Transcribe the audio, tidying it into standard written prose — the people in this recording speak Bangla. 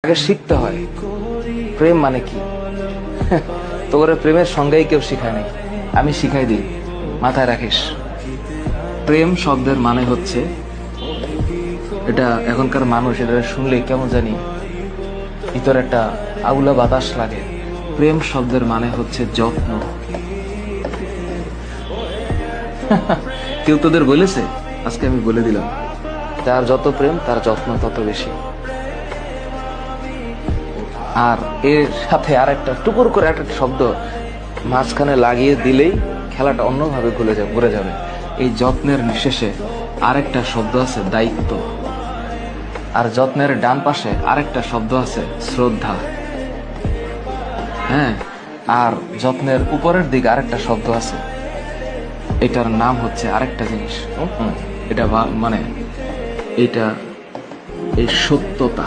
আগে শিখতে হয় প্রেম মানে কি। তোর প্রেমের সঙ্গেই কেউ শিখায় নাই, আমি শিখাই দিই, মাথায় রাখিস। প্রেম শব্দের মানে হচ্ছে, এটা এখনকার মানুষ এটা শুনলে কেমন জানি ভিতরে একটা আউলা বাতাস লাগে। প্রেম শব্দের মানে হচ্ছে যত্ন। কেউ তোদের বলেছে? আজকে আমি বলে দিলাম, যার যত প্রেম তার যত্ন তত বেশি। আর এর সাথে আর একটা টুকুর করে একটা শব্দ মাঝখানে লাগিয়ে দিলেই খেলাটা অন্যভাবে ঘুরে যাবে। এই যত্নের নিঃশেষে আরেকটা শব্দ আছে দায়িত্ব, আর যত্নের ডান পাশে আরেকটা শব্দ আছে শ্রদ্ধা। হ্যাঁ, আর যত্নের উপরের দিকে আরেকটা শব্দ আছে, এটার নাম হচ্ছে আরেকটা জিনিস। এটা মানে এটা এই সত্যতা।